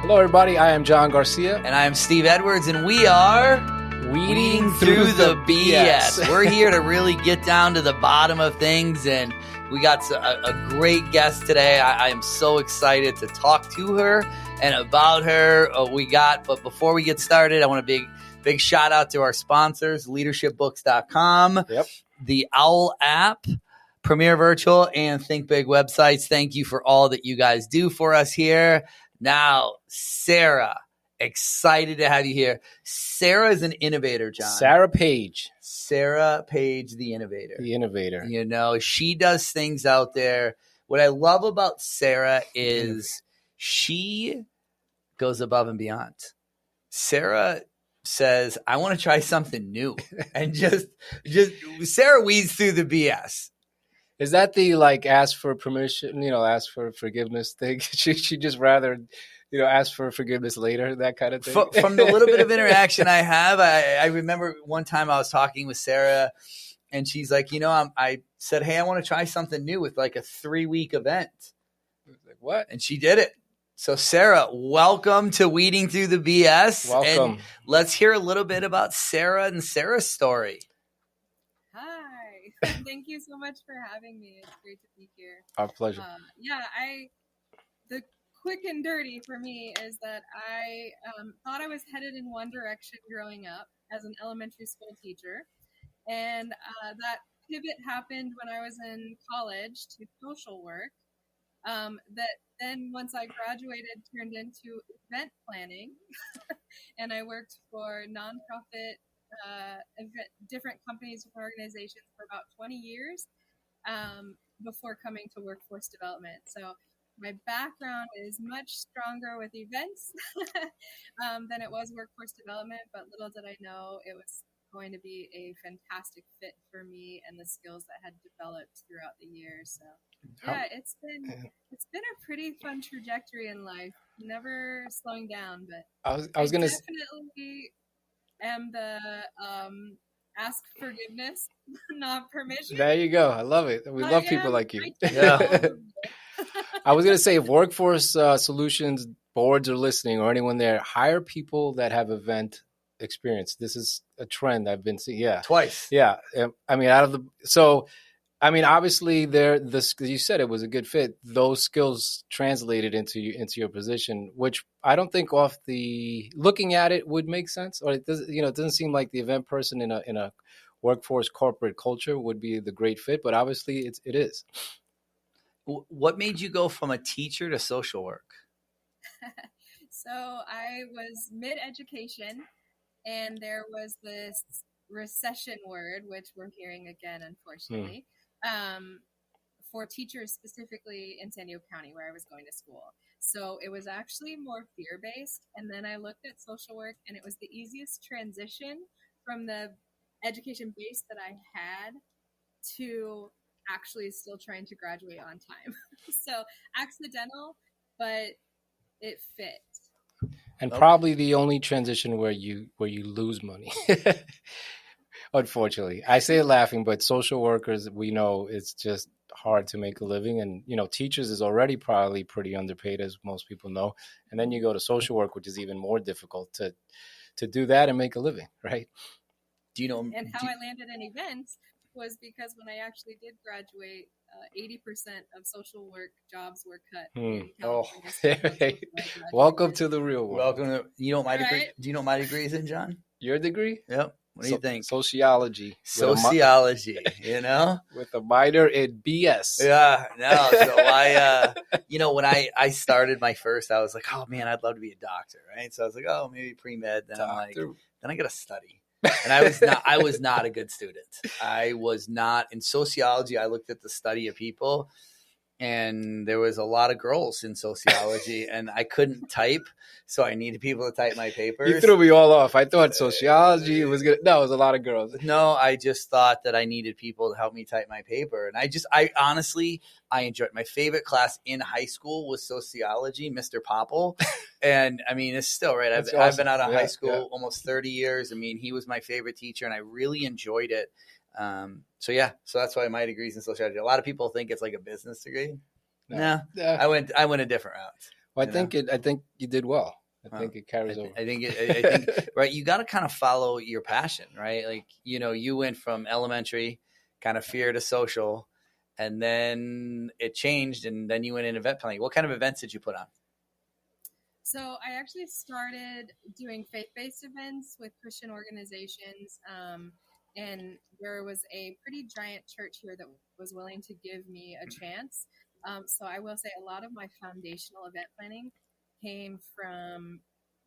Hello, everybody. I am John Garcia. And I am Steve Edwards, and we are Weeding Through the BS. We're here to really get down to the bottom of things, and we got a great guest today. I am so excited to talk to her and about her. But before we get started, I want a big shout out to our sponsors, leadershipbooks.com, the OWL app, Premier Virtual, and Think Big websites. Thank you for all that you guys do for us here. Now, Sara, excited to have you here. Sara is an innovator, John. Sara Page. Sara Page, the innovator. The innovator. You know, she does things out there. What I love about Sara is she goes above and beyond. Sara says, I want to try something new. And just Sara weeds through the BS. Is that the ask for permission, ask for forgiveness thing? She just rather, ask for forgiveness later, that kind of thing? From the little bit of interaction I have, I remember one time I was talking with Sara, and she's like, I said, hey, I want to try something new with like a 3-week event. I was like, what? And she did it. So Sara, welcome to Weeding Through the BS. Welcome. And let's hear a little bit about Sara and Sara's story. Hi. Thank you so much for having me. It's great to be here. Our pleasure. The quick and dirty for me is that I thought I was headed in one direction growing up as an elementary school teacher. And that pivot happened when I was in college to social work. That then once I graduated turned into event planning. And I worked for nonprofit different companies and organizations for about 20 years before coming to workforce development. So my background is much stronger with events than it was workforce development, but little did I know it was going to be a fantastic fit for me and the skills that had developed throughout the years. So yeah, it's been a pretty fun trajectory in life. Never slowing down, but I was going to definitely am the ask forgiveness, not permission. There you go. I love it. We love people like you. Yeah. I was going to say, if Workforce Solutions boards are listening or anyone there, hire people that have event experience. This is a trend I've been seeing. Yeah. Twice. Yeah. I mean, obviously you said it was a good fit. Those skills translated into your position, which I don't think looking at it would make sense, or it doesn't seem like the event person in a workforce corporate culture would be the great fit, but obviously it is. What made you go from a teacher to social work? So I was mid-education, and there was this recession word, which we're hearing again, unfortunately, for teachers specifically in San Diego County where I was going to school. So it was actually more fear-based. And then I looked at social work, and it was the easiest transition from the education base that I had to actually still trying to graduate on time. So accidental, but it fit. And probably the only transition where you lose money. Unfortunately, I say it laughing, but social workers, we know it's just hard to make a living. And, teachers is already probably pretty underpaid, as most people know. And then you go to social work, which is even more difficult to do that and make a living, right? And how I landed in events was because when I actually did graduate, 80% of social work jobs were cut. In California. Welcome to the real world. Welcome to, degree? Do you know what my degree is in, John? Your degree? Yep. What do you think? Sociology. Sociology, With a minor in BS. Yeah, no. So when I started my first, I was like, oh man, I'd love to be a doctor, right? So I was like, oh, maybe pre-med. Then I'm like, then I got to study. And I was not a good student. I was not in sociology. I looked at the study of people, and there was a lot of girls in sociology, and I couldn't type, so I needed people to type my papers. You threw me all off. I thought sociology was good. No, it was a lot of girls. No, I just thought that I needed people to help me type my paper, and I honestly enjoyed it. My favorite class in high school was sociology, Mr. Popple. And I mean, it's still right. I've been out of high school almost 30 years. I mean, he was my favorite teacher, and I really enjoyed it. So that's why my degree's in sociology. A lot of people think it's like a business degree. No. I went a different route. Well, I think you did well. I think it carries over. I think right. You got to kind of follow your passion, right? Like, you went from elementary kind of fear to social, and then it changed, and then you went in event planning. What kind of events did you put on? So I actually started doing faith-based events with Christian organizations, and there was a pretty giant church here that was willing to give me a chance. So I will say a lot of my foundational event planning came from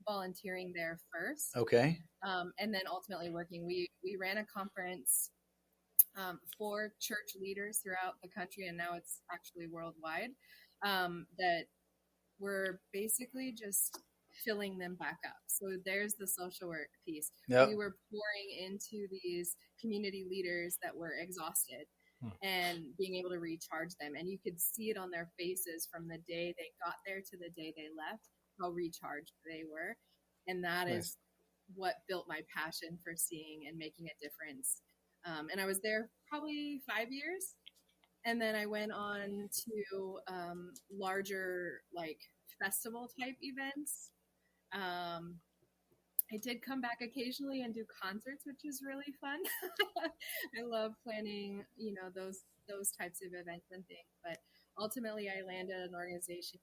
volunteering there first. Okay. And then ultimately working. We ran a conference for church leaders throughout the country, and now it's actually worldwide, that we're basically just filling them back up. So there's the social work piece. Yep. We were pouring into these community leaders that were exhausted and being able to recharge them. And you could see it on their faces from the day they got there to the day they left, how recharged they were. And that is what built my passion for seeing and making a difference. And I was there probably 5 years. And then I went on to larger, like, festival type events. I did come back occasionally and do concerts, which is really fun. I love planning, those types of events and things. But ultimately, I landed an organization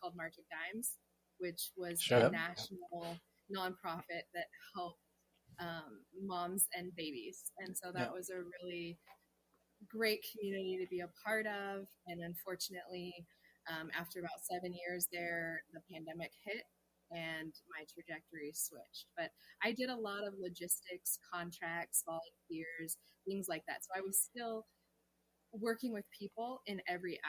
called March of Dimes, which was a national nonprofit that helped moms and babies. And so that was a really great community to be a part of. And unfortunately, after about 7 years there, the pandemic hit and my trajectory switched. But I did a lot of logistics, contracts, volunteers, things like that. So I was still working with people in every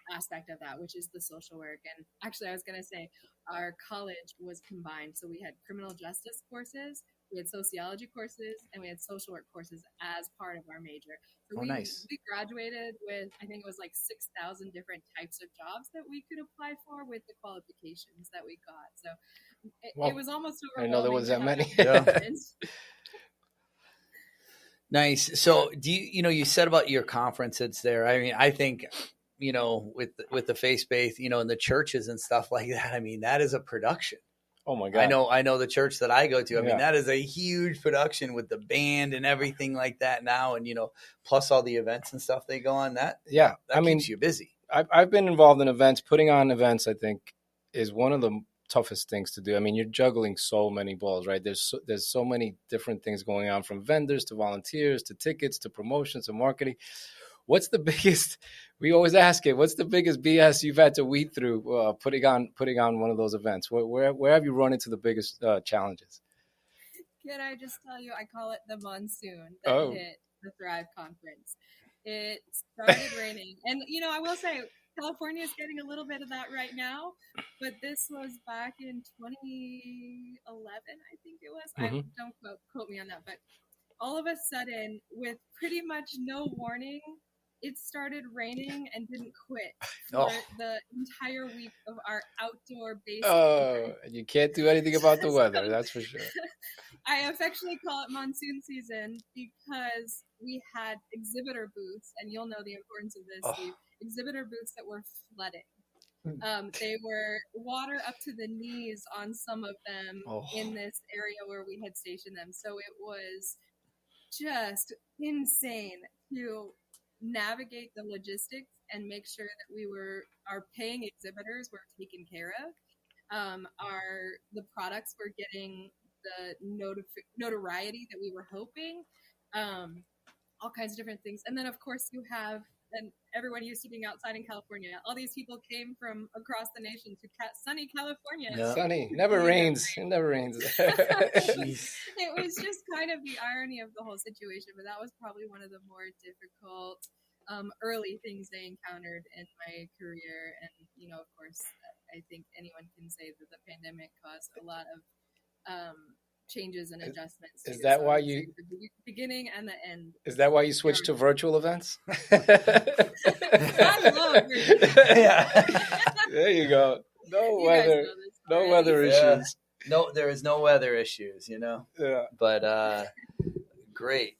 aspect of that, which is the social work. And actually, I was going to say our college was combined. So we had criminal justice courses, we had sociology courses, and we had social work courses as part of our major. So nice. We graduated with, I think it was like 6,000 different types of jobs that we could apply for with the qualifications that we got. So it was almost overwhelming. I know there was that many. Nice. So do you said about your conferences there. I mean, I think, with the faith-based, and the churches and stuff like that, I mean, that is a production. Oh my God. I know the church that I go to. I mean, that is a huge production with the band and everything like that now. And, plus all the events and stuff they go on that keeps you busy. I've been involved in events. Putting on events, I think, is one of the toughest things to do. I mean, you're juggling so many balls, right? There's so many different things going on, from vendors to volunteers to tickets to promotions to marketing. What's the biggest? We always ask it. What's the biggest BS you've had to weed through putting on one of those events? Where have you run into the biggest challenges? Can I just tell you? I call it the monsoon that hit the Thrive conference. It started raining, and I will say California is getting a little bit of that right now, but this was back in 2011, I think it was. Mm-hmm. Don't quote me on that, but all of a sudden, with pretty much no warning, it started raining and didn't quit for the entire week of our outdoor base. You can't do anything about the weather, that's for sure. I affectionately call it monsoon season because we had exhibitor booths, and you'll know the importance of this, Steve. Exhibitor booths that were flooding. They were water up to the knees on some of them in this area where we had stationed them. So it was just insane to navigate the logistics and make sure that our paying exhibitors were taken care of. The products were getting the notoriety that we were hoping. All kinds of different things. And then, of course, and everyone used to being outside in California. All these people came from across the nation to sunny California. Yeah. Sunny. Never rains. It never rains. It was just kind of the irony of the whole situation. But that was probably one of the more difficult early things I encountered in my career. And, of course, I think anyone can say that the pandemic caused a lot of changes and adjustments. Is that why you the beginning and the end? Is that why you switched to virtual events? I love virtual. There you go. No weather issues. No, there is no weather issues. Yeah. But great.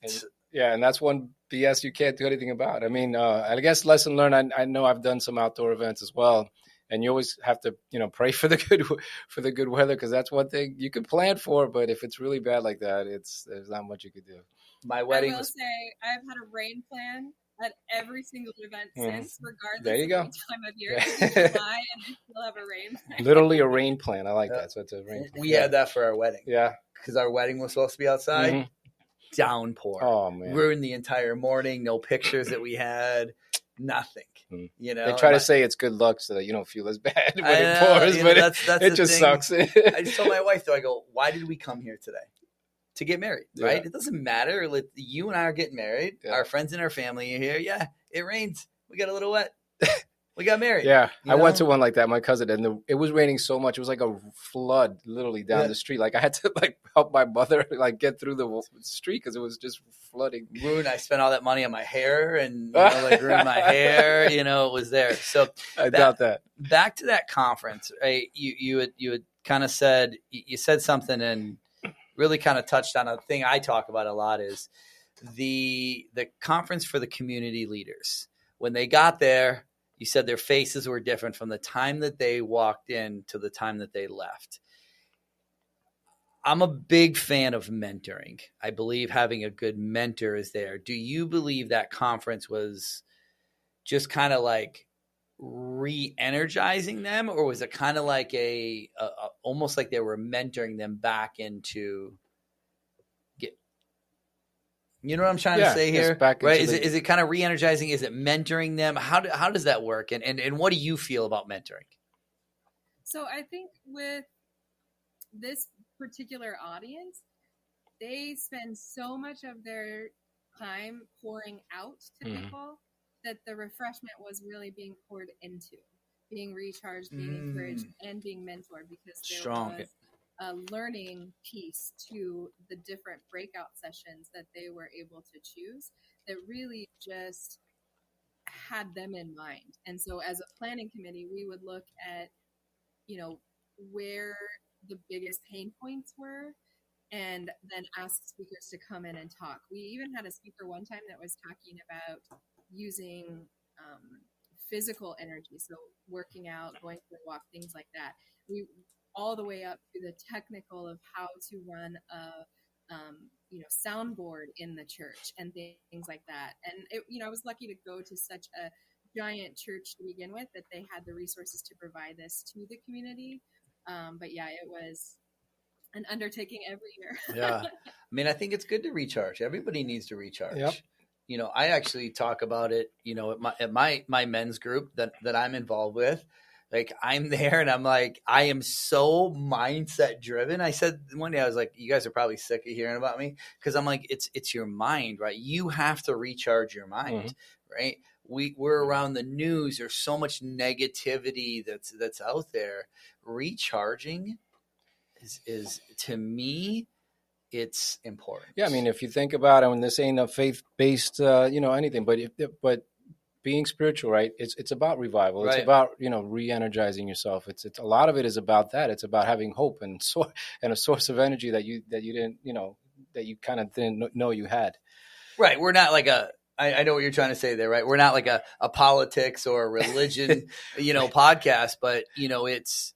And that's one BS you can't do anything about. I mean, I guess lesson learned. I know I've done some outdoor events as well, and you always have to, pray for the good weather, because that's one thing you can plan for. But if it's really bad like that, there's not much you could do. My I wedding will was say I've had a rain plan at every single event since, There regardless you of go. what time of year. It's July and I still have a rain plan. Literally a rain plan. I like Yeah. that. So it's a rain plan. we had that for our wedding. Yeah. Because our wedding was supposed to be outside. Mhm. Downpour. Oh man. Ruined the entire morning. No pictures that we had. Nothing. Mm. You know, They try to say it's good luck so that you don't feel as bad when I it know, pours, you know, but that's it the just thing. sucks. I just told my wife, though, I go, why did we come here today? To get married, right? Yeah. It doesn't matter. You and I are getting married. Yeah. Our friends and our family are here. Yeah, it rains. We got a little wet. We got married. Yeah, You I know? went to one like that. My cousin, and it was raining so much. It was like a flood, literally down Yeah. the street. Like I had to help my mother get through the street because it was just flooding. Ruined. I spent all that money on my hair and ruined my hair. It was there. So I doubt that. Back to that conference, right? You had kind of said you said something and really kind of touched on a thing I talk about a lot is the conference for the community leaders. When they got there, you said their faces were different from the time that they walked in to the time that they left. I'm a big fan of mentoring. I believe having a good mentor is there. Do you believe that conference was just kind of like re-energizing them, or was it kind of like a almost like they were mentoring them back into you know what I'm trying to say here, right? Is it kind of re-energizing? Is it mentoring them? How does that work? And what do you feel about mentoring? So I think with this particular audience, they spend so much of their time pouring out to people that the refreshment was really being poured into, being recharged, being encouraged, and being mentored, because there was a learning piece to the different breakout sessions that they were able to choose that really just had them in mind. And so as a planning committee, we would look at, where the biggest pain points were, and then ask speakers to come in and talk. We even had a speaker one time that was talking about using physical energy, so working out, going for a walk, things like that. We all the way up to the technical of how to run a soundboard in the church and things like that. And I was lucky to go to such a giant church to begin with that they had the resources to provide this to the community. But yeah, it was an undertaking every year. Yeah. I mean, I think it's good to recharge. Everybody needs to recharge. Yep. I actually talk about it, at my men's group that I'm involved with. Like I'm there and I'm like, I am so mindset driven. I said one day, I was like, you guys are probably sick of hearing about me. Cause I'm like, it's your mind, right? You have to recharge your mind, right? We're around the news. There's so much negativity that's out there. Recharging is to me, it's important. Yeah. I mean, if you think about it, when this ain't a faith-based, anything, but being spiritual, right? It's about revival. Right. It's about, re-energizing yourself. It's a lot of it is about that. It's about having hope and a source of energy that you didn't, that you kind of didn't know you had. Right. We're not like I know what you're trying to say there, right? We're not like a politics or a religion, podcast, but it's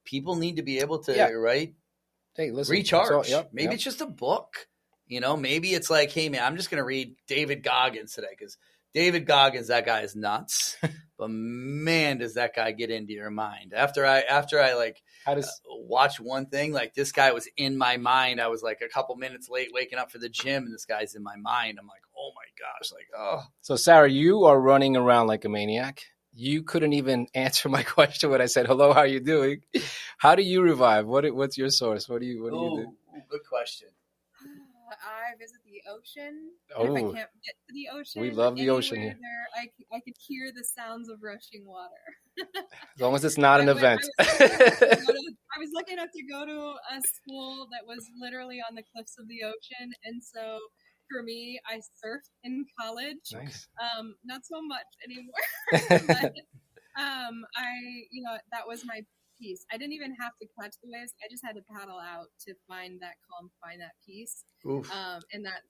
people need to be able to, right? Hey, listen, recharge. Maybe it's just a book, maybe it's like, hey man, I'm just going to read David Goggins today because David Goggins, that guy is nuts, but man, does that guy get into your mind? After I like watch one thing, like this guy was in my mind. I was like a couple minutes late waking up for the gym, and this guy's in my mind. I'm like, oh my gosh, like oh. So Sarah, you are running around like a maniac. You couldn't even answer my question when I said hello. How are you doing? How do you revive? What's your source? What do you do? Good question. I visit the ocean. Oh, if I can't get to the ocean, we love the ocean here. I could hear the sounds of rushing water. As long as it's not an event. I was lucky enough to go to a school that was literally on the cliffs of the ocean, and so for me, I surfed in college. Nice. Not so much anymore. But, that was my peace. I didn't even have to catch the waves. I just had to paddle out to find that calm, find that peace. And that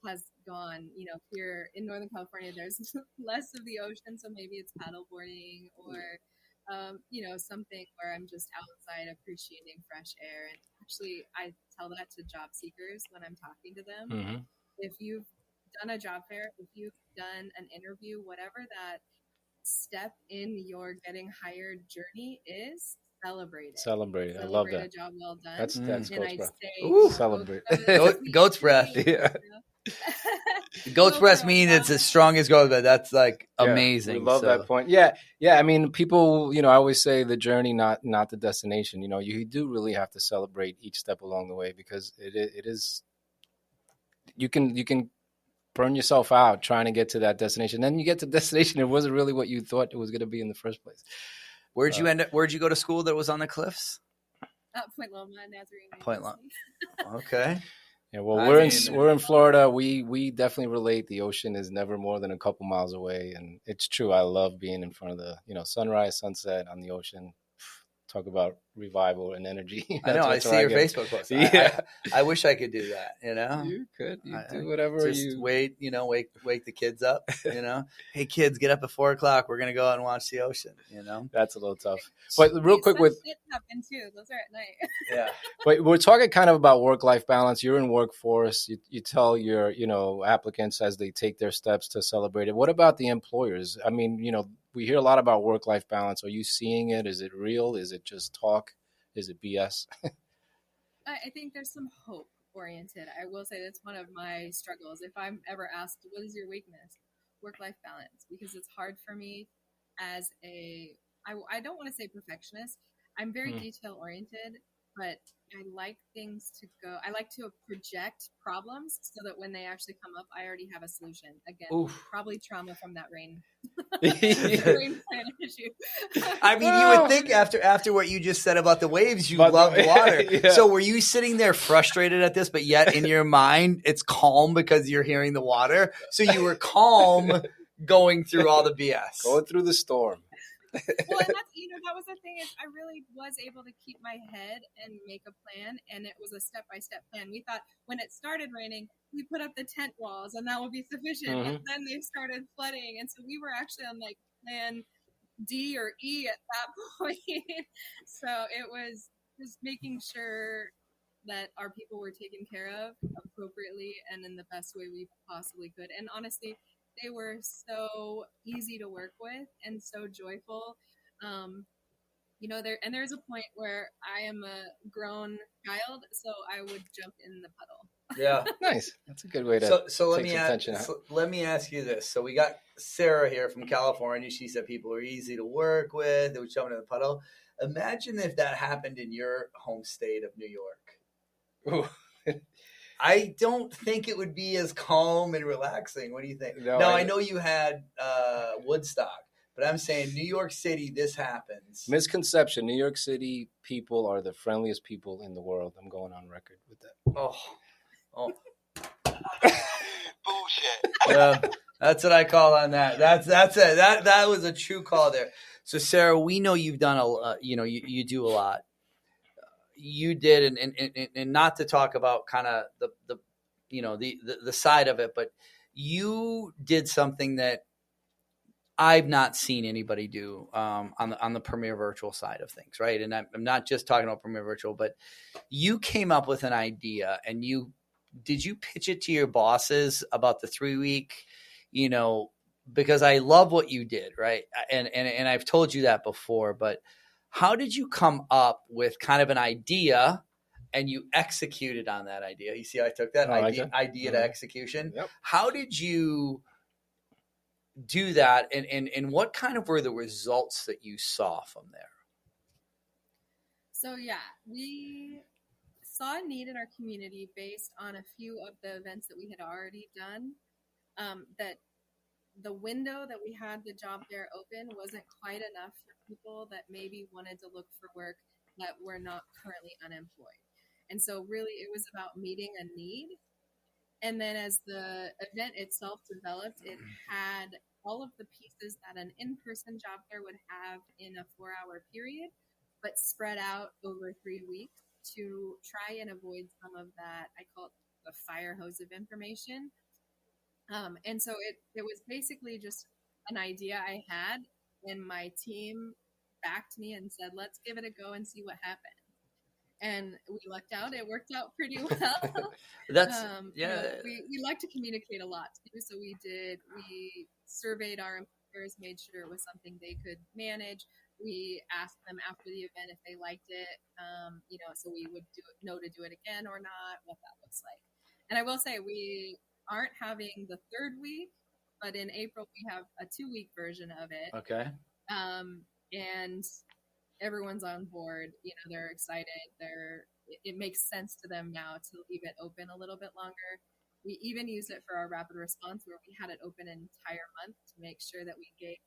has gone, here in Northern California, there's less of the ocean. So maybe it's paddleboarding or something where I'm just outside appreciating fresh air. And actually, I tell that to job seekers when I'm talking to them. Mm-hmm. If you've done a job fair, if you've done an interview, whatever that step in your getting hired journey is, celebrate it. Celebrate it. I love Celebrate a that. job well done. That's And goat's I'd breath. say, Ooh. Celebrate. Goat's breath. Yeah. Goat's Go breath for it, means it's Donna. as strong as goat's breath. That's like Yeah, amazing. we love So, that point. Yeah, yeah. I mean, people. I always say the journey, not the destination. You do really have to celebrate each step along the way because it is. You can burn yourself out trying to get to that destination. Then you get to the destination, it wasn't really what you thought it was going to be in the first place. where'd you end up? Where'd you go to school that was on the cliffs? Point Loma, Nazarene. Point Loma. University. Okay. Yeah, well, I we're mean- we're in Florida. We definitely relate. The ocean is never more than a couple miles away, and it's true. I love being in front of the sunrise, sunset on the ocean. Talk about revival and energy. I know. I That's see where your get- Facebook post. Yeah, I wish I could do that. you could. You I do whatever just you. wait. Wake the kids up. Hey kids, get up at 4:00. We're gonna go out and watch the ocean. That's a little tough. But real quick Sun with shit happen too. Those are at night. Yeah. But we're talking kind of about work-life balance. You're in workforce. You tell your applicants as they take their steps to celebrate it. What about the employers? I mean, we hear a lot about work-life balance. Are you seeing it? Is it real? Is it just talk? Is it BS? I think there's some hope oriented. I will say that's one of my struggles. If I'm ever asked, what is your weakness? Work-life balance, because it's hard for me as I don't want to say perfectionist. I'm very detail oriented, but I like things to go. I like to project problems so that when they actually come up, I already have a solution. Again, Oof. probably trauma from that rain, Yeah. rain plant issue. I mean, you would think after what you just said about the waves, you But love water. yeah. So were you sitting there frustrated at this, but yet in your mind it's calm because you're hearing the water? So you were calm going through all the BS. Going through the storm. Well, and that's that was the thing is I really was able to keep my head and make a plan, and it was a step-by-step plan. We thought when it started raining, we put up the tent walls and that would be sufficient. And then they started flooding, and so we were actually on like plan D or E at that point. So it was just making sure that our people were taken care of appropriately and in the best way we possibly could. And honestly, they were so easy to work with and so joyful. There's a point where I am a grown child, so I would jump in the puddle. Yeah. Nice. That's a good way to So let take me some tension out. let me ask you this. So we got Sarah here from California. She said people are easy to work with. They would jump in the puddle. Imagine if that happened in your home state of New York. Ooh. I don't think it would be as calm and relaxing. What do you think? No, Now, I know you had Woodstock, but I'm saying New York City, this happens. Misconception: New York City people are the friendliest people in the world. I'm going on record with that. Oh. Bullshit. Yeah, that's what I call on that. That's it. That was a true call there. So, Sarah, we know you've done you do a lot. You did, and not to talk about kind of the side of it, but you did something that I've not seen anybody do on the Premier Virtual side of things, right? And I'm not just talking about Premier Virtual, but you came up with an idea, and did you pitch it to your bosses about the 3-week, because I love what you did, right? And I've told you that before, but how did you come up with kind of an idea and you executed on that idea? You see, I took that idea to execution. Yep. How did you do that? And what kind of were the results that you saw from there? So yeah, we saw a need in our community based on a few of the events that we had already done, that the window that we had the job fair open wasn't quite enough for people that maybe wanted to look for work that were not currently unemployed. And so really it was about meeting a need. And then as the event itself developed, it had all of the pieces that an in-person job fair would have in a 4-hour period, but spread out over 3 weeks to try and avoid some of that, I call it the fire hose of information. And so it was basically just an idea I had, and my team backed me and said, let's give it a go and see what happens. And we lucked out. It worked out pretty well. That's we like to communicate a lot too. So we surveyed our employers, made sure it was something they could manage. We asked them after the event if they liked it, so we would know to do it again or not, what that looks like. And I will say we aren't having the third week, but in April we have a 2-week version of it. Okay. And everyone's on board. They're excited. It makes sense to them now to leave it open a little bit longer. We even used it for our rapid response, where we had it open an entire month to make sure that we gave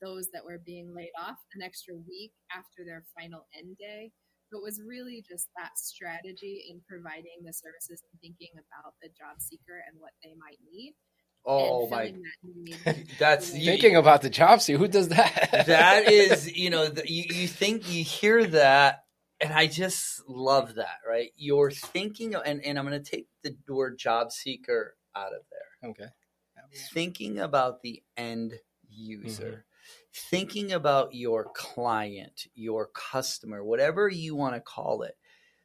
those that were being laid off an extra week after their final end day. So it was really just that strategy in providing the services and thinking about the job seeker and what they might need. Oh my! That's thinking about the job seeker. Who does that? That is, you think you hear that, and I just love that, right? You're thinking, and I'm going to take the word job seeker out of there. Okay. Thinking about the end user, thinking about your client, your customer, whatever you want to call it.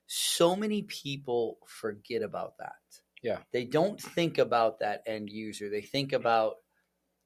So many people forget about that. Yeah. They don't think about that end user. They think about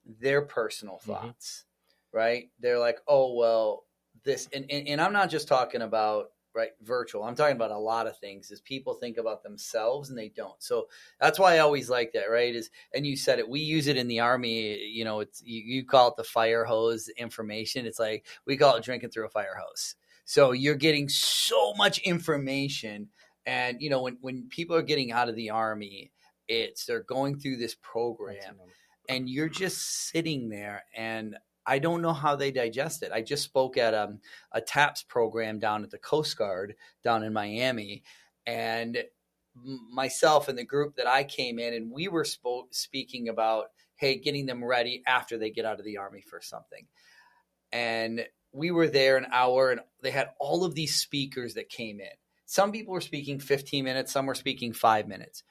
their personal thoughts, right? They're like, oh, well, this, and I'm not just talking about, right, virtual. I'm talking about a lot of things is people think about themselves and they don't. So that's why I always like that, right? And you said it, we use it in the Army, it's, you call it the fire hose information. It's like, we call it drinking through a fire hose. So you're getting so much information. And, when people are getting out of the Army, they're going through this program and you're just sitting there, and I don't know how they digest it. I just spoke at a TAPS program down at the Coast Guard down in Miami, and myself and the group that I came in, and we were speaking about, hey, getting them ready after they get out of the Army for something. And we were there an hour, and they had all of these speakers that came in. Some people were speaking 15 minutes, some were speaking 5 minutes.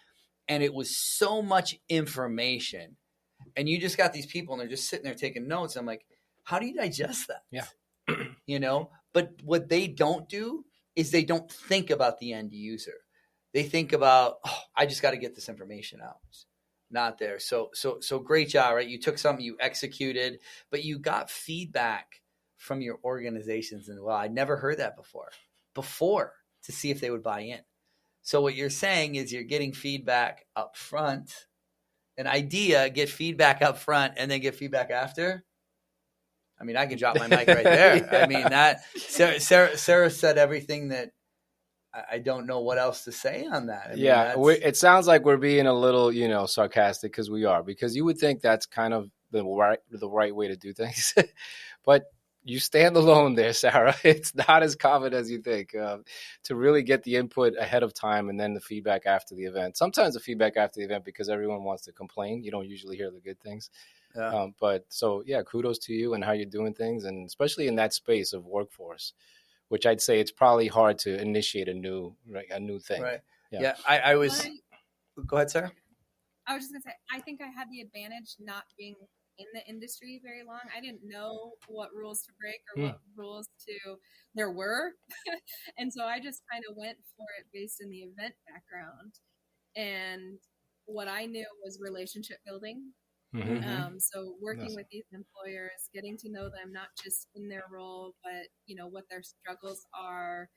And it was so much information. And you just got these people, and they're just sitting there taking notes. I'm like, how do you digest that? Yeah. But what they don't do is they don't think about the end user. They think about, oh, I just got to get this information out. Not there. So great job, right? You took something, you executed, but you got feedback from your organizations. And well, I'd never heard that before to see if they would buy in. So what you're saying is you're getting feedback up front, an idea, get feedback up front, and then get feedback after. I mean, I can drop my mic right there. Yeah. I mean, that Sarah said everything that I don't know what else to say on that. I mean, it sounds like we're being a little, sarcastic, because we are, because you would think that's kind of the right way to do things, but you stand alone there, Sarah. It's not as common as you think, to really get the input ahead of time and then the feedback after the event. Sometimes the feedback after the event, because everyone wants to complain. You don't usually hear the good things. Yeah. Kudos to you and how you're doing things, and especially in that space of workforce, which I'd say it's probably hard to initiate a new thing. Right. Yeah. I was. Go ahead, Sarah. I was just gonna say, I think I had the advantage not being in the industry very long. I didn't know what rules to break or what rules there were. And so I just kind of went for it based in the event background. And what I knew was relationship building. So working with these employers, getting to know them, not just in their role, but, what their struggles are,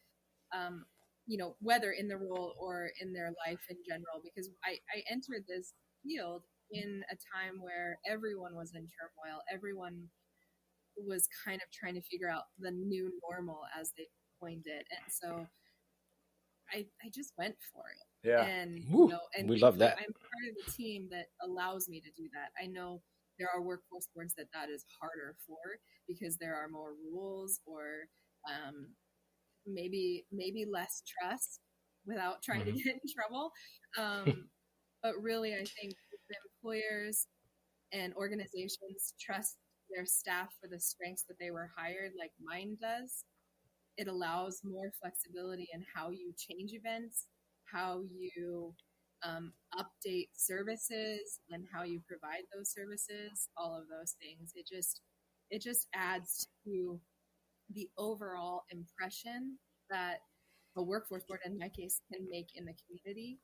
whether in the role or in their life in general, because I entered this field in a time where everyone was in turmoil. Everyone was kind of trying to figure out the new normal, as they coined it. And so I just went for it. Yeah. And, we love that. I'm part of the team that allows me to do that. I know there are workforce boards that is harder for, because there are more rules, or maybe less trust without trying to get in trouble. But really, I think the employers and organizations trust their staff for the strengths that they were hired, like mine does. It allows more flexibility in how you change events, how you update services, and how you provide those services. All of those things. It just adds to the overall impression that a workforce board, in my case, can make in the community,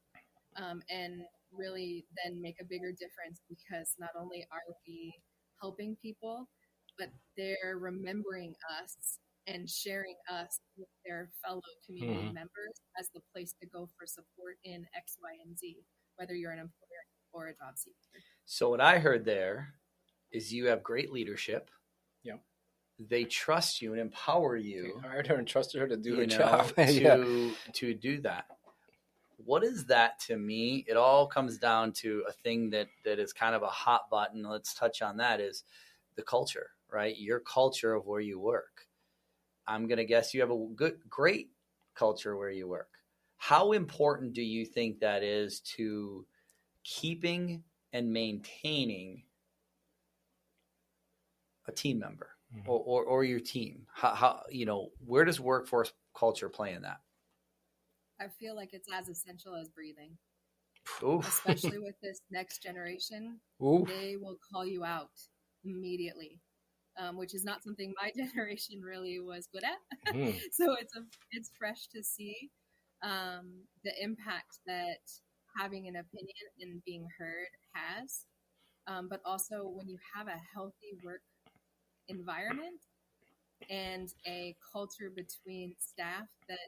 and really then make a bigger difference, because not only are we helping people, but they're remembering us and sharing us with their fellow community members as the place to go for support in X, Y, and Z, whether you're an employer or a job seeker. So what I heard there is you have great leadership. Yeah. They trust you and empower you. I hired her and trusted her to do her know, job. to do that. What is that to me? It all comes down to a thing that is kind of a hot button. Let's touch on that, is the culture, right? Your culture of where you work. I'm going to guess you have a great culture where you work. How important do you think that is to keeping and maintaining a team member or your team? How where does workforce culture play in that? I feel like it's as essential as breathing. Oof. Especially with this next generation. Oof. They will call you out immediately, which is not something my generation really was good at. So it's fresh to see the impact that having an opinion and being heard has. But also when you have a healthy work environment and a culture between staff that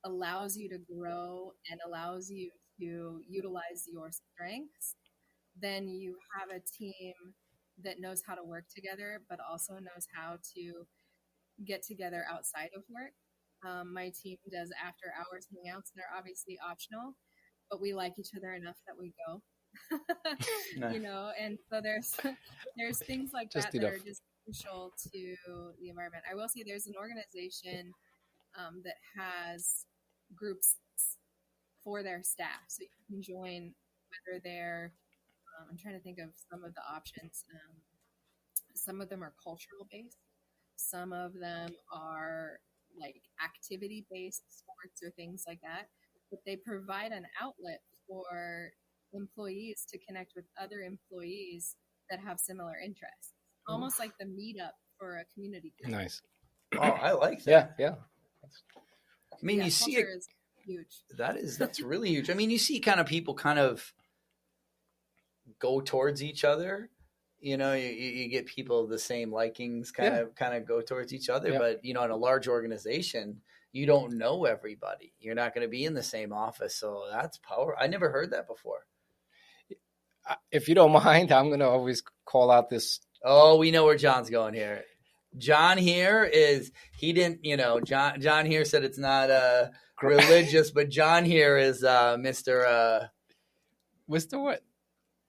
allows you to grow and allows you to utilize your strengths, then you have a team that knows how to work together, but also knows how to get together outside of work. My team does after hours hangouts. They're obviously optional, but we like each other enough that we go. Nice. And so there's things like Just that enough. are just crucial to the environment. I will say there's an organization that has groups for their staff, so you can join whether they're I'm trying to think of some of the options. Some of them are cultural based, some of them are like activity based, sports or things like that, but they provide an outlet for employees to connect with other employees that have similar interests, almost like the meetup for a community group. Nice. Oh, I like that. Yeah. I mean, you see it. Is huge. That's really huge. I mean, you see kind of people kind of go towards each other. You get people the same likings kind of go towards each other. Yeah. But, in a large organization, you don't know everybody. You're not going to be in the same office. So that's power. I never heard that before. If you don't mind, I'm going to always call out this. Oh, we know where John's going here. John here he didn't, John here said it's not religious, but John here is Mr. Mr. what?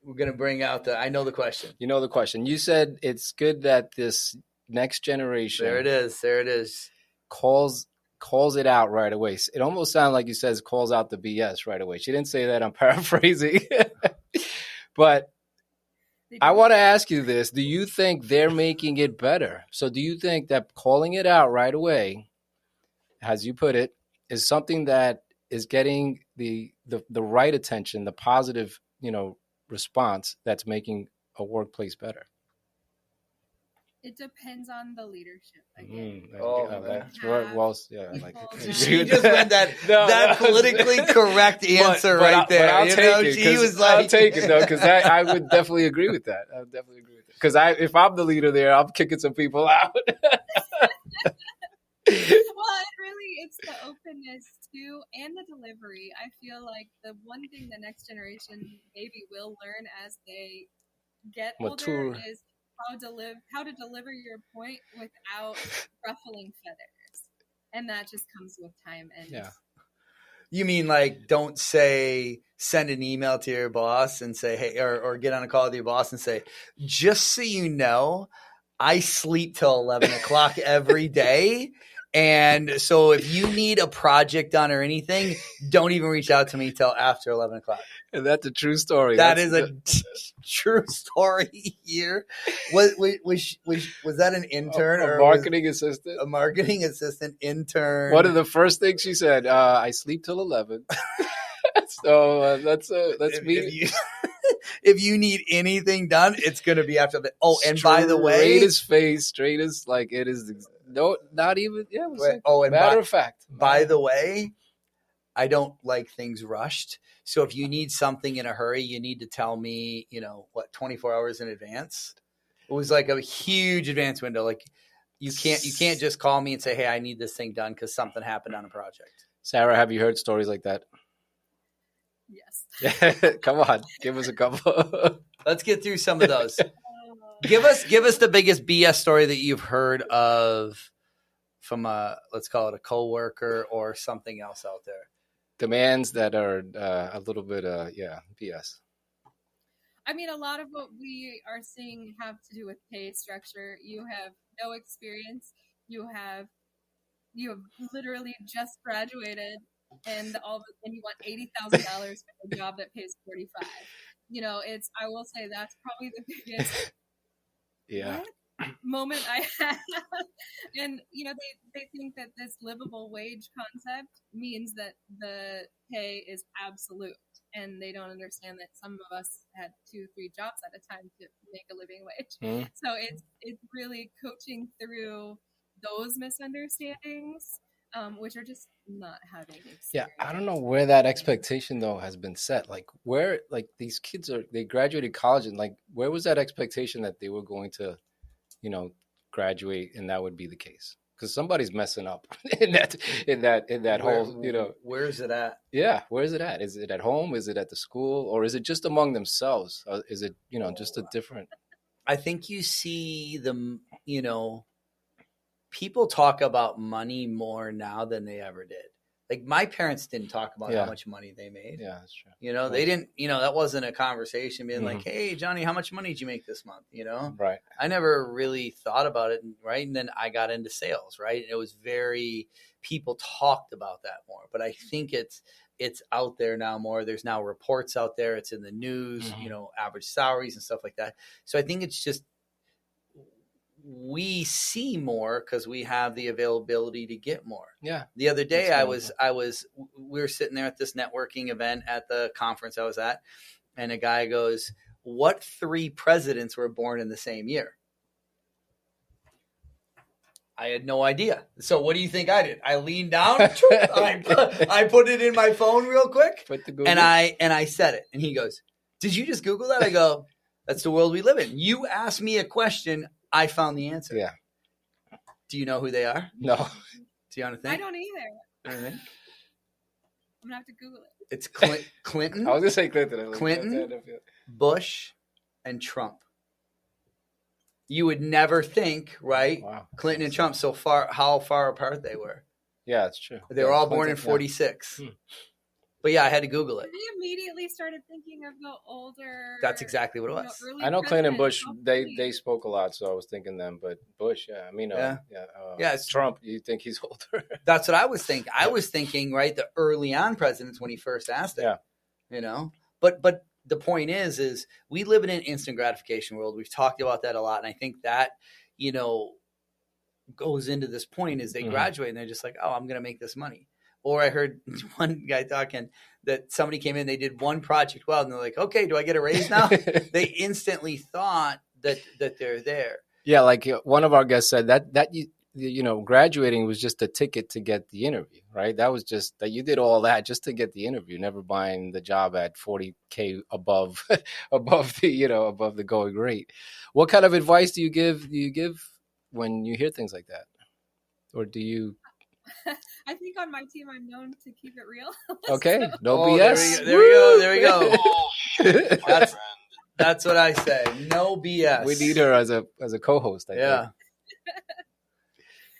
We're going to bring out I know the question. You know the question. You said it's good that this next generation. There it is. Calls it out right away. It almost sounded like you said calls out the BS right away. She didn't say that. I'm paraphrasing. But I want to ask you this. Do you think they're making it better? So do you think that calling it out right away, as you put it, is something that is getting the right attention, the positive, response that's making a workplace better? It depends on the leadership again. She just went that politically correct answer right there. But I'll take it. She was like, I'll take it though, because I would definitely agree with that. Because if I'm the leader there, I'm kicking some people out. Well, it's the openness too, and the delivery. I feel like the one thing the next generation maybe will learn as they get older is how to deliver your point without ruffling feathers, and that just comes with time. And you mean like don't send an email to your boss and say, hey, or get on a call with your boss and say, just so you know, I sleep till 11 o'clock every day. And so if you need a project done or anything, don't even reach out to me till after 11 o'clock. And that's a true story. That's a true story here. Was that an intern or a marketing assistant? A marketing assistant intern. One of the first things she said, I sleep till 11. So that's me. If you need anything done, it's going to be after that. Oh, and by the way, straight as like it is. No, not even. Yeah, it was Wait, like, oh, and matter of fact. by the way, I don't like things rushed. So if you need something in a hurry, you need to tell me, 24 hours in advance. It was like a huge advance window. Like you can't just call me and say, hey, I need this thing done because something happened on a project. Sarah, have you heard stories like that? Yes. Come on, give us a couple. Let's get through some of those. Give us the biggest BS story that you've heard of from let's call it a coworker or something else out there. Demands that are a little bit, BS. I mean, a lot of what we are seeing have to do with pay structure. You have no experience. You have literally just graduated, and you want $80,000 for a job that pays 45. I will say that's probably the biggest moment I have. And they think that this livable wage concept means that the pay is absolute, and they don't understand that some of us had 2-3 jobs at a time to make a living wage. Mm-hmm. So it's really coaching through those misunderstandings, which are just not having experience. Yeah, I don't know where that expectation though has been set. Like where, like these kids they graduated college, and like where was that expectation that they were going to, graduate and that would be the case? Because somebody's messing up in that whole, Where is it at? Yeah, where is it at? Is it at home? Is it at the school? Or is it just among themselves? Is it, just a different? I think you see them, people talk about money more now than they ever did. Like my parents didn't talk about how much money they made. Yeah, that's true. They didn't, that wasn't a conversation being like, hey, Johnny, how much money did you make this month? Right. I never really thought about it. Right. And then I got into sales. Right. And it was people talked about that more, but I think it's out there now more. There's now reports out there. It's in the news, average salaries and stuff like that. So I think it's just, we see more because we have the availability to get more. Yeah. The other day we were sitting there at this networking event at the conference I was at, and a guy goes, what 3 presidents were born in the same year? I had no idea. So what do you think I did? I leaned down, I put it in my phone real quick, and I said it. And he goes, did you just Google that? I go, that's the world we live in. You asked me a question, I found the answer. Yeah. Do you know who they are? No. Do you want to think? I don't either. I'm going to have to Google it. It's Clinton. I was going to say Clinton. Clinton, Bush, and Trump. You would never think, right? Wow. Clinton and Trump, how far apart they were. Yeah, that's true. They were all born in 46. Yeah. But yeah, I had to Google it. We immediately started thinking of the older. That's exactly what it was. I know Clinton and Bush. They spoke a lot, so I was thinking them. But Bush, yeah, I mean, it's Trump. You think he's older? That's what I was thinking. I was thinking, right, the early on presidents when he first asked it. Yeah. But the point is we live in an instant gratification world. We've talked about that a lot, and I think that goes into this point is they graduate and they're just like, oh, I'm going to make this money. Or I heard one guy talking that somebody came in, they did one project well, and they're like, okay, do I get a raise now? They instantly thought that they're there. Yeah, like one of our guests said that graduating was just a ticket to get the interview, right? That was just that you did all that just to get the interview, never buying the job at $40K above the going rate. What kind of advice do you give when you hear things like that? Or do you? I think on my team, I'm known to keep it real. Okay, no BS. There we go. That's what I say. No BS. We need her as a co-host. I think.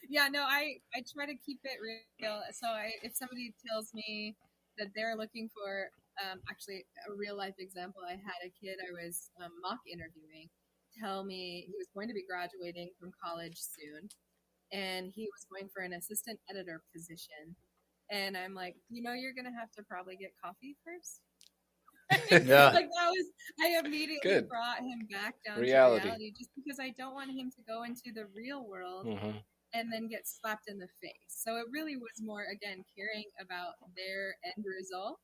Yeah, no, I try to keep it real. So if somebody tells me that they're looking for actually a real life example, I had a kid I was mock interviewing tell me he was going to be graduating from college soon. And he was going for an assistant editor position. And I'm like, you're going to have to probably get coffee first. Yeah. Like that was, I immediately brought him back down to reality just because I don't want him to go into the real world and then get slapped in the face. So it really was more, again, caring about their end result.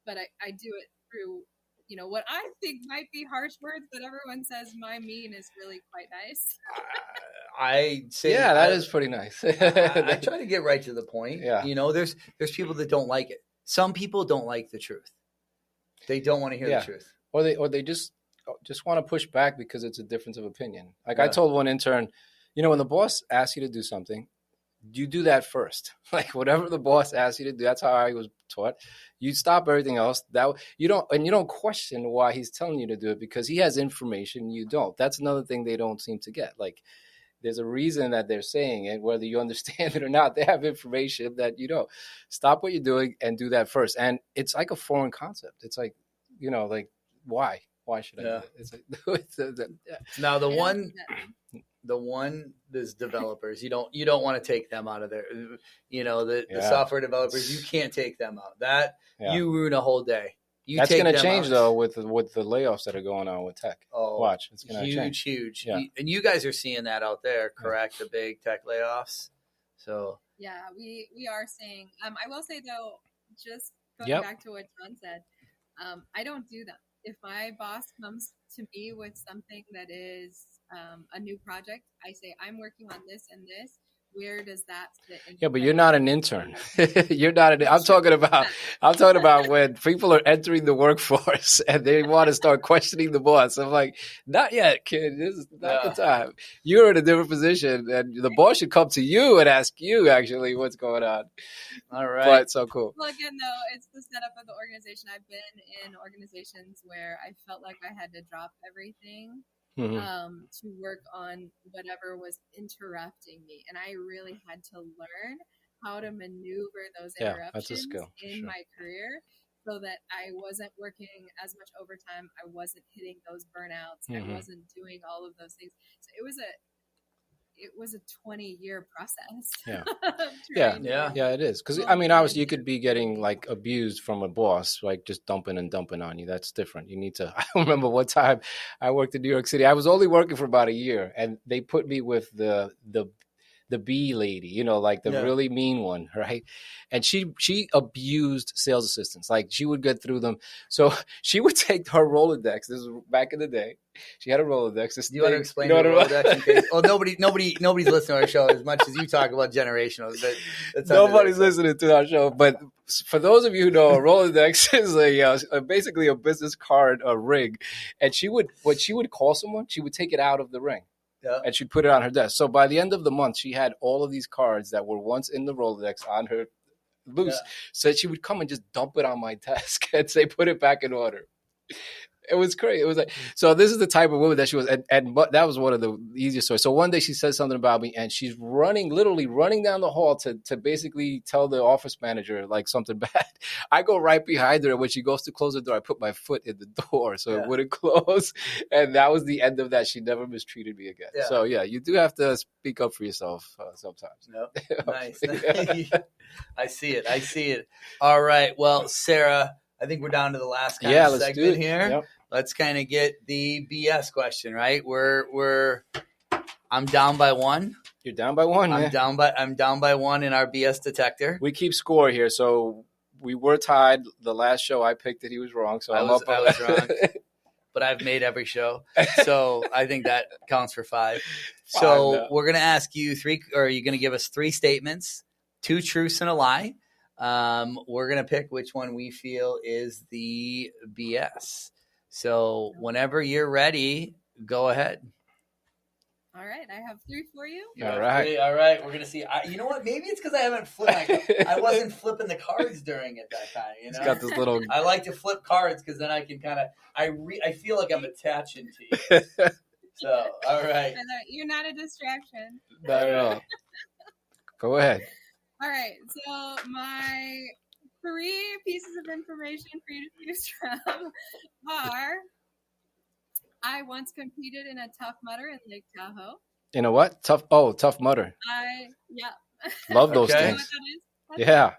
But I do it through, what I think might be harsh words, but everyone says my mean is really quite nice. I say Yeah, that is pretty nice. I try to get right to the point. Yeah. There's people that don't like it. Some people don't like the truth. They don't want to hear the truth. Or they just want to push back because it's a difference of opinion. Like Yeah. I told one intern, when the boss asks you to do something, you do that first. Like whatever the boss asks you to do, that's how I was taught. You stop everything else. That you don't question why he's telling you to do it because he has information you don't. That's another thing they don't seem to get. Like there's a reason that they're saying it, whether you understand it or not. They have information that you don't. Stop what you're doing and do that first. And it's like a foreign concept. It's like, like why? Why should I do it? It's like, Now the one is developers. You don't want to take them out of there. The software developers, you can't take them out. You ruin a whole day. That's going to change though with the layoffs that are going on with tech. Oh, watch, it's going to change. Huge. Yeah. And you guys are seeing that out there, correct? The big tech layoffs. So yeah, we are seeing. I will say though, just going back to what John said, I don't do them. If my boss comes to me with something that is a new project, I say, I'm working on this and this. Where does that fit? Yeah, but you're not an intern. You're not. I'm talking about when people are entering the workforce and they want to start questioning the boss. I'm like, not yet, kid. This is not the time. You're in a different position, and the boss should come to you and ask you actually what's going on. All right, but so cool. Well, again, though, it's the setup of the organization. I've been in organizations where I felt like I had to drop everything. To work on whatever was interrupting me. And I really had to learn how to maneuver those interruptions in my career so that I wasn't working as much overtime. I wasn't hitting those burnouts. I wasn't doing all of those things. So it was a 20-year process. Yeah, it is. Because obviously you could be getting like abused from a boss, like just dumping on you. That's different. You need to. I remember one time I worked in New York City. I was only working for about a year, and they put me with the B lady, like the really mean one, right? And she abused sales assistants. Like she would get through them. So she would take her Rolodex. This was back in the day. She had a Rolodex. Do you want to explain the Rolodex in case? Well, nobody's listening to our show as much as you talk about generational. Nobody's listening to our show. But for those of you who know, a Rolodex is basically a business card, a ring. And when she would call someone, she would take it out of the ring. Yeah. And she'd put it on her desk. So by the end of the month, she had all of these cards that were once in the Rolodex on her loose. Yeah. So she would come and just dump it on my desk and say, put it back in order. It was crazy. It was like, so this is the type of woman that she was. And that was one of the easiest stories. So one day she says something about me and she's literally running down the hall to basically tell the office manager like something bad. I go right behind her. And when she goes to close the door, I put my foot in the door so it wouldn't close. And that was the end of that. She never mistreated me again. Yeah. So you do have to speak up for yourself sometimes. Yep. Nice. I see it. All right. Well, Sara, I think we're down to the last kind of segment here. Yep. Let's kind of get the BS question, right? I'm down by one. You're down by one. I'm down by one in our BS detector. We keep score here, so we were tied. The last show I picked it, he was wrong. So I was wrong. But I've made every show, so I think that counts for 5. So we're gonna ask you 3, or you're gonna give us 3 statements, 2 truths and a lie. We're going to pick which one we feel is the BS. So whenever you're ready, go ahead. All right. I have 3 for you. All right. 3. All right. We're going to see. You know what? Maybe it's because I haven't flipped. I wasn't flipping the cards during it that time. It's got this little. I like to flip cards because then I can kind of, I feel like I'm attaching to you. So, all right. You're not a distraction. Not at all. Go ahead. All right, so my 3 pieces of information for you to choose from are: I once competed in a Tough Mudder in Lake Tahoe. In a what? Tough Mudder. Love those things. You know what that is?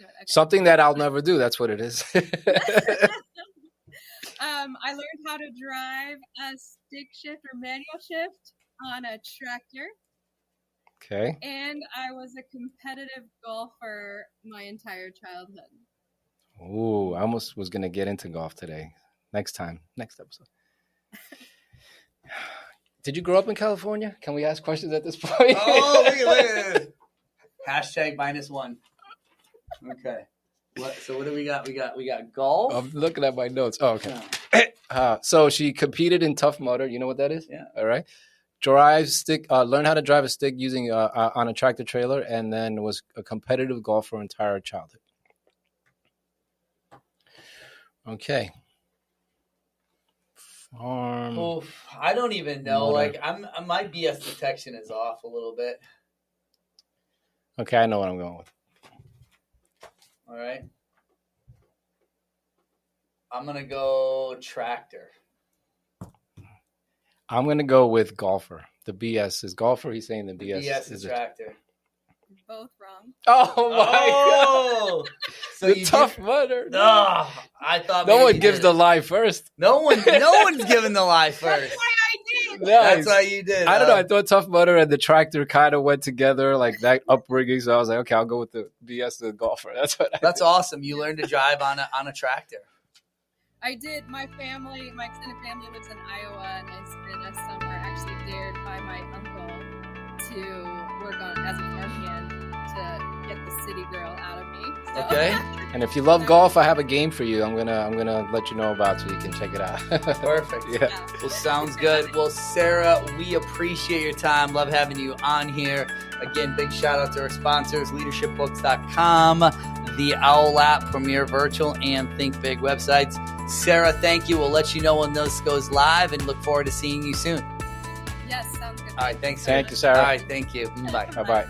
Okay. Something that I'll never do. That's what it is. I learned how to drive a stick shift or manual shift on a tractor. Okay. And I was a competitive golfer my entire childhood. Ooh, I almost was going to get into golf today. Next episode. Did you grow up in California? Can we ask questions at this point? Oh, look at Hashtag -1. Okay. So what do we got? We got golf. I'm looking at my notes. Oh, okay. Yeah. So she competed in Tough Mudder. You know what that is? Yeah. All right. Learn how to drive a stick using on a tractor trailer, and then was a competitive golfer her entire childhood. Okay. Oof, I don't even know. Mudder. Like my BS detection is off a little bit. Okay, I know what I'm going with. All right. I'm gonna go tractor. I'm going to go with golfer. The BS is golfer. He's saying the BS is tractor. Both wrong. Oh, my God. So the Tough Mudder. No, I thought no one gives the lie first. No one's giving the lie first. That's why I did. Nice. That's why you did. I don't know. I thought Tough Mudder and the tractor kind of went together, like that upbringing. So I was like, okay, I'll go with the BS, the golfer. That's awesome. You learned to drive on a tractor. I did. My extended family lives in Iowa, and I spent a summer actually dared by my uncle to work on as a farmhand to get the city girl out of me. So. Okay. And if you love golf, I have a game for you. I'm gonna let you know about so you can check it out. Perfect. Yeah. Well, sounds good. Well, Sara, we appreciate your time. Love having you on here. Again, big shout out to our sponsors, leadershipbooks.com, the Owl app, Premier Virtual, and Think Big websites. Sara, thank you. We'll let you know when this goes live and look forward to seeing you soon. Yes, sounds good. All right, thanks, Sara. Thank you, Sara. All right, thank you. Bye. Bye-bye.